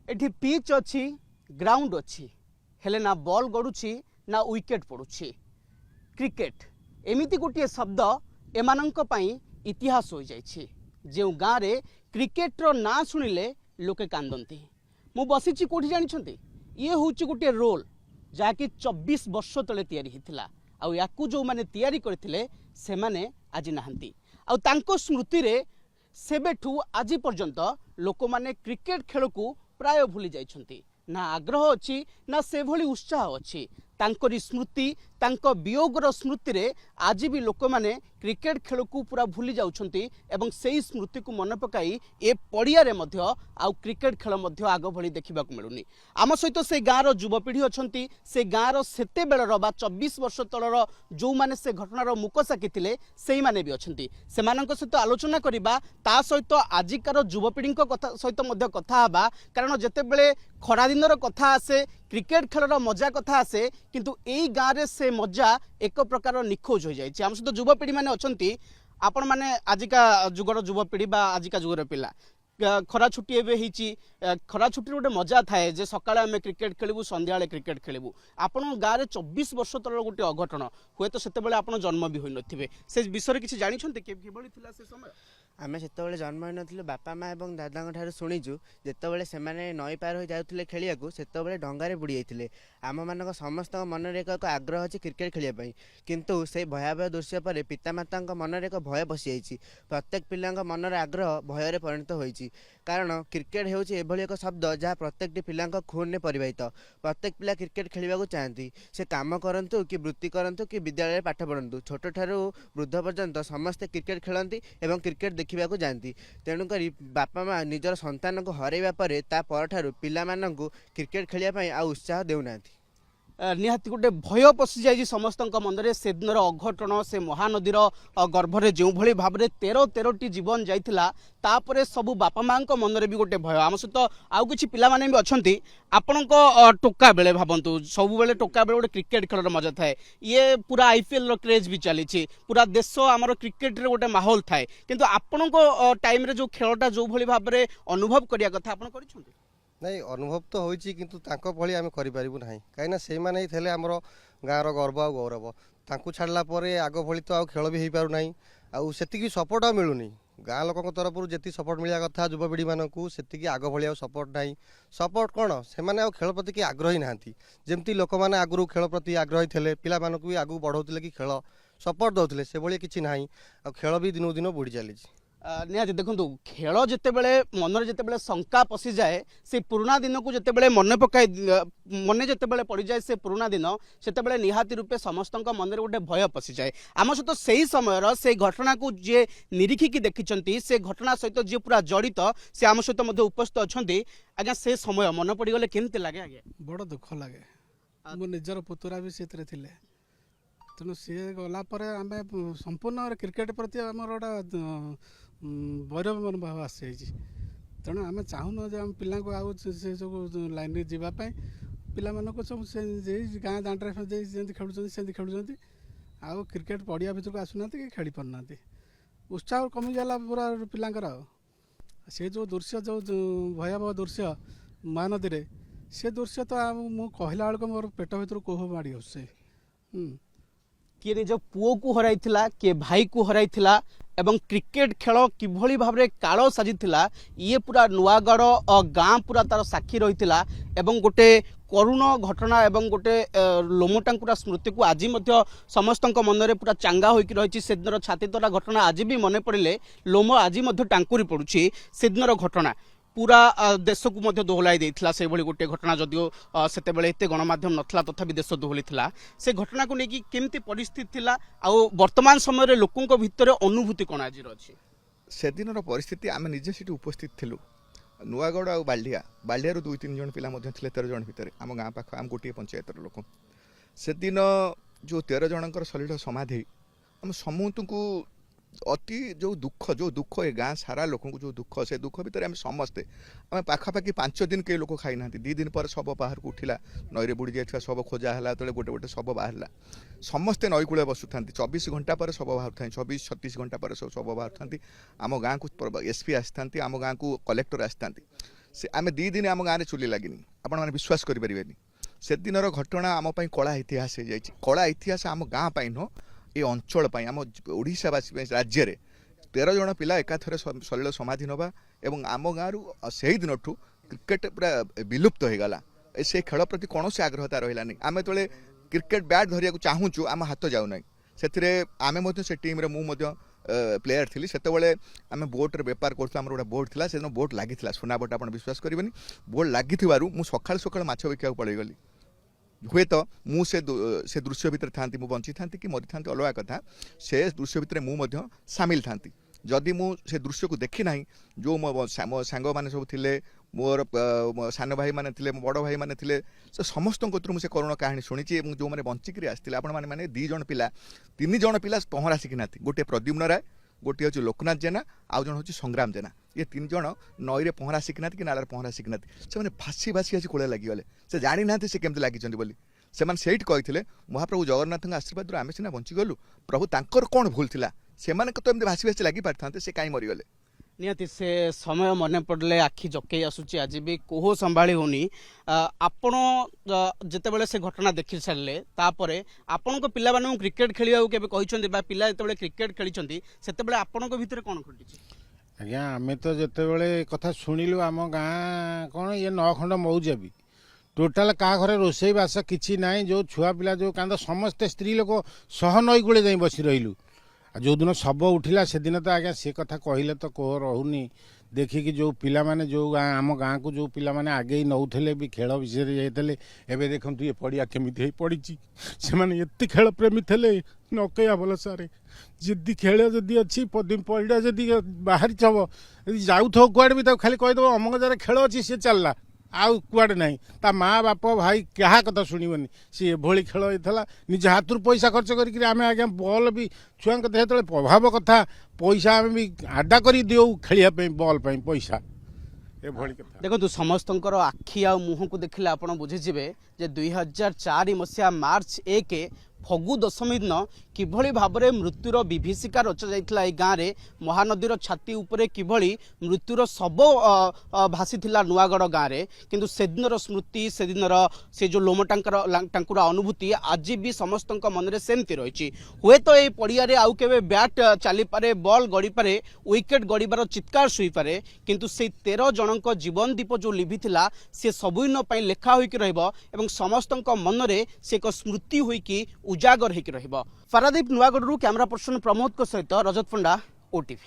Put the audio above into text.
एठी पिच अच्छी ग्राउंड अच्छी हेले ना बॉल गड़ुची ना विकेट पड़ुची। क्रिकेट एमिति गोटे शब्द एमानंक पई इतिहास हो जाइछि। जो गाँव में क्रिकेटर ना शुणिले लोके कांदती। मु बसीची कोठी जानिछंती ये होची गोटे रोल जाकि 24 वर्ष तले तैयारी हिथिला आउ याकू जो माने तैयारी करथिले से माने आज नाहंती आउ तांको स्मृति रे सेबेठू आज पर्यंत लोक माने क्रिकेट खेल को प्राय भूली जाइछंती। ना आग्रह अच्छी ना से भली उत्साह अच्छी। तांकरी स्मृति तांको वियोगर स्मृति रे आज भी लोक माने क्रिकेट खेल को पूरा भूली जाउछंती एवं सेही स्मृति को मन पकाई ए पड़िया रे मध्य आउ क्रिकेट खेल मध्य आग भली देखिबा को मिलुनी। आम सहित से गाँव रो युवपीढ़ी अछंती से गाँव रो सेते बेलर बा 24 वर्ष तलर जो माने से घटनार मुक साकी थिले सेही माने भी अछंती। सेमानक सहित आलोचना करिबा ता सहित आजिकार युवपीढ़ी कथा सहित मध्य कथा हबा कारण जेते बेले खरा दिनर कथा आसे क्रिकेट खेलर मजा कथा आसे किंतु एई गाँव रे से मजा एक प्रकार निखोज हो जाए। आम सहित युवपीढ़ी मैंने अच्छा आपण मैंने आजिका जुगर युवपीढ़ी बा आजिका जुगर पिला खरा छुट्टी एवं होती खरा छुट्टी गोटे मजा थाए जे सकाळे आम क्रिकेट खेलू संध्या क्रिकेट खेलू। आपण गाँव में 24 वर्ष तल गोटे अघटन हुए तो सेते आप जन्म भी होई नथिबे से विषय किसी जानिछन्ते किभली थिला से समय? आम से जन्म हो बापा माँ और दादा शुणीचु जितेबाला से नई पार हो जाते खेलिया से डंगार बुड़ी जाते आम मान समस्त मन में एक आग्रह अच्छी क्रिकेट खेलने किंतु से भयावह दृश्य पर पितामाता मन में एक भय पशि जाइए। प्रत्येक पिला मनर आग्रह भय परिणत होती कारण क्रिकेट हो एक शब्द जहाँ प्रत्येक पिला खून में परिवाहित। प्रत्येक पिला क्रिकेट खेलने चाहती से काम करूँ कि वृत्ति करूँ कि विद्यालय पाठ पढ़ु छोट ठारू वृद्ध पर्यंत समस्ते क्रिकेट खेलती और क्रिकेट देखा जाती। तेणुक बापा माँ निजर संतान को हरैवा पर पिला क्रिकेट खेलने आ उत्साह देना निहाती गोटे भय पशि जाइए समस्त मन में से दिन अघटन से महानदीर गर्भरे जो भली भाव में 13 जीवन जाइथिला तापरे सबु बापा माँ मन में भी गोटे भय। आम सहित आउ किछि पिला माने भी अछंती आपणक टोका बेले भावंतु सब बेले टोका बेले गोटे क्रिकेट खेलर मजा थाए। ये पूरा आईपीएल क्रेज भी चली पूरा देश आमर क्रिकेट रे गोटे माहौल थाए किंतु आपणक टाइम रे जो खेलटा जो भली भाव में अनुभव करिया कथा आपण करिसंती? नहीं अनुभव तो होइछि किंतु तांको भली आमे करि परिबु नाही काईना से माने थेले हमरो गाँव रो गर्व आ गौरव तांको छाड़ला परे आगो भली तो आ खेल भी हेई पारु नाही आ सेतिकी सपोर्ट मिलुनी। गाँ लोक तरफ जेति सपोर्ट मिलिया कथा युवपीढ़ी मानकू सेतिकी आग भली सपोर्ट नाही। सपोर्ट कौन से माने खेल प्रति कि आग्रही नाहांती जेमती लोक माने आगु खेल प्रति आग्रही थिले पिला मानकू भी आगु बढ़ौतिले कि खेल सपोर्ट दउतिले से भली किछि नाही आ खेल भी दिनो दिन बढ़ी चलीछि। निहाती देखो खेल जिते बड़े मन जिते बड़े शंका पशि जाए से पुराना दिन को जिते बड़े मन पकाए मन जिते बड़े पड़ जाए से पुराना दिन से निहाती रूपे समस्त मन में गोटे भय पशि जाए। आम सहित से समय से घटना को जी निरीक्षिकी देखी से घटना सहित जी पूरा जड़ित से आम सहित उपस्थित अच्छा आज्ञा से समय मन पड़गले केमती लगे? आगे बड़ दुख लगे मो निजर पुतुरा भी से तेणु सी गला आम संपूर्ण क्रिकेट प्रति आम गोटा गौरव मनोभाव आसी जाइए। तेणु आम चाहून जे आम पिला आउ से सब लाइन में जावाई पिला सब से गाँ दाण्डे जमी खेलुं से खेलुं आउ क्रिकेट पड़िया भर को आसुना कि खेली पारना उत्साह कमिगला पूरा पिलांकर से जो दृश्य जो भयावह दृश्य महानदी में से दृश्य तो मुझे कहला बेलू मोर पेट भर कोह माड़ी आसे। किए निज पुओ को हराइथिला किए भाई को हराइथिला एवं क्रिकेट खेल किभली भाव में काल साजिथिला ये पूरा नुआगढ़ गाँ पूरा तार साक्षी रहिथिला एवं गोटे करुण घटना एवं गोटे लोमटांकुरा स्मृति को आज समस्त मन में पूरा चांगा होकर रही से दिन छाती तरा घटना आज भी मन पड़े लोम आज टांकुरी पड़ुछि से दिन घटना पूरा देश को मध्य दोहलाई देइथिला से भली गोटे घटना जदियो सेते बेले एते गणमाध्यम नथला तथापि देश दोहली थिला से घटना को लेकिन केमती परिस्थिति थिला आ वर्तमान समय रे लोकंक भितर अनुभूति कोन आज अछि? से दिन रो परिस्थिति आम निजे सिटी उपस्थित थिलु नुआगढ़ आ बालिया रो 2-3 जन पिला मध्य थिले 13 जन भितर आम गाँ पाख आम गोटे पंचायत रो लोक से दिन जो 13 जनकर सलिल समाधि आम समूह को अति जो दुख ए गाँ सारा लोक जो दुख से दुख भितर आम समस्ते आम पाखापाखि 5 दिन कई लोक खाई ना 2 दिन पर शव बाहर को उठिला नईरे बुड़ी जाइए शव खोजा है गोटे गोटे शव बाहर समस्ते नई कूल बसु था 24 घंटा पर शव बाहर था 24-36 घंटा पर शव बाहर था आम गाँ को एसपी आसी था आम गाँ को कलेक्टर आसी था से आम 2 दिन आम गाँव चुली लगे आपण मैंने विश्वास करें से दिन घटना आम कला इतिहास हो जाए कला इतिहास आम गाँव नुह ये अंचल आम ओडावासी राज्य में 13 जन पिला एकाथरे सलिल समाधि नवा एवं आम गाँव से दिन क्रिकेट पूरा विलुप्त हो गला से खेल प्रति कौन से आग्रहता रही आम जो क्रिकेट बैट धरिया चाहूँ आम हाथ जाऊना से आम से टीम मु प्लेयर थी से आम बोट्रे बेपार करूँ गोटे बोट था से बोट लगी सुनाबट आप विश्वास करेंगे बोट लगी सका सका माछ बिका पड़ेगली हुए तो मुझे से दृश्य भितर था बंची था कि मरी था अलग कथा से दृश्य भितर मुझे सामिल था जदि मु से दृश्य को देखी ना जो मो सांग मैंने सब थे मोर सान भाई मैंने थे बड़ भाई मैंने थे से समस्त मुझे करुण कहानी शुणी जो मैंने बंचिक आसते आपने 2 जन पिला 3 जन पिला पहरा शिखी ना गोटे प्रद्युम्न राय गोटे हूँ लोकनाथ जेना आउ जन हूँ संग्राम जेना ये 3 जन नईरे पहरा शिखी ना कि नाल पहरा शिखी ना से भासी भासी आज कूड़े लगिगले से जानी ना से केमती लगी बोली से कही महाप्रभु जगन्नाथ आशीर्वाद आम सीना बंचीगलु प्रभु तांकर कौन भूल थिला से तो एमती भासी भासी लगी पारि था से कहीं मरीगले निहाती से समय मन पड़े आखि जकई आसूची आज भी कोह संभाली होनी आपण जितेबाला से घटना देखी सारे तापर आपण पिला क्रिकेट खेलिया केबे कहिसंती बा पिला जितेबाला क्रिकेट खेली सेतेबाला आपण भितर कौन घटी आज्ञा आम तो जितेबाला कथा शुणिलु आम गाँ कौन ये 9 खंड मौजा भी टोटाल क्या घरे रोसई बास किसी ना जो छुआ पिला जो कांद समस्ते स्त्री लोक सह नई कूले जाई बसी रही जो दिन शब उठिला से दिन तो आज्ञा से कथा कहले तो कह रहुनी देखिकी जो पिला माने जो आम गाँ को जो पिला माने आगे नौले भी खेल विषय जाते एवं देखु ये पड़िया केमी पड़ी से मैंने एत खेल प्रेमी थे न कहया भल सारे जदि खेल जदि अच्छी पड़ा जदि बाहरी थव जाऊ कुआड़े भी खाली कहीदेव अमक जगह खेल अच्छी सी चलला आउ कुआड़े ना ता माँ बाप भाई क्या कथा शुणवनी सी एभली खेल होता निज हाथ पैसा खर्च करके आम आज्ञा बल भी छुआ जो प्रभाव कथा पैसा आम भी आडा कर दिउ खेलने बल पैसा एभली कथा देखो समस्त आखि आ मुह को देखिले आप बुझीजे 2004 मसीहा मार्च 1 फगु दशमी दिन किभली भाबरे मृत्युर विभीषिका रचा जाइथिला ए गाँव में महानदीर छाती उपरे किभली मृत्युर शब भासीथिला नुआगढ़ गाँव में किंतु से दिनर स्मृति से दिनर से जो लोमटांकुर अनुभूति आज भी समस्त मन में सेमती रही हुए तो ये पड़िया आउ केबे बैट चली पारे बॉल गड़ी पारे विकेट गड़ीबार चित्कार शुई पारे किंतु से 13 जनक जीवन दीप जो लिभिथिला से सबुदिन पई लेखा होइकी रहइबो एवं समस्त मन में से एक स्मृति होइकी उजागर होइकी रहइबो। पारादीप नुआगढ़ कैमरा पर्सन प्रमोद सहित रजत पंडा, OTV।